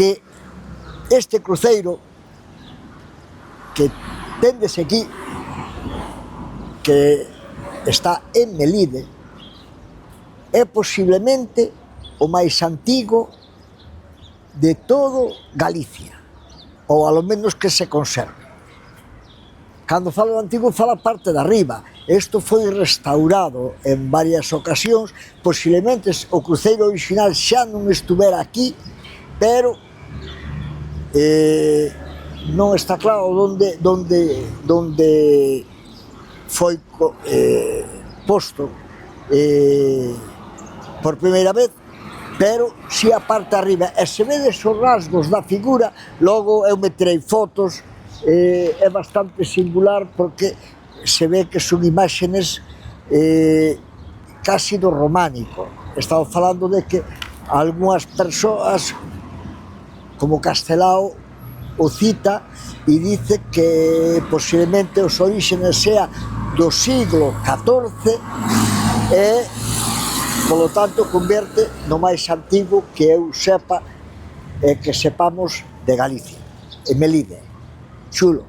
que este cruceiro que tendes aquí, que está en Melide, é posiblemente o máis antigo de todo Galicia, ou alo menos que se conserve. Cando falo de antigo, falo a parte de arriba. Isto foi restaurado en varias ocasións, posiblemente o cruceiro original xa non estuvera aquí, pero non está claro onde foi posto por primeira vez, pero si a parte arriba, e se vedes os rasgos da figura, logo eu meterei fotos, é bastante singular porque se ve que son imágenes casi do románico. Estamos falando de que algunhas persoas, como Castelao, o cita e dice que posiblemente os orígenes sea do siglo XIV e, polo tanto, converte no máis antigo que eu sepa e que sepamos de Galicia, en Melide. Chulo.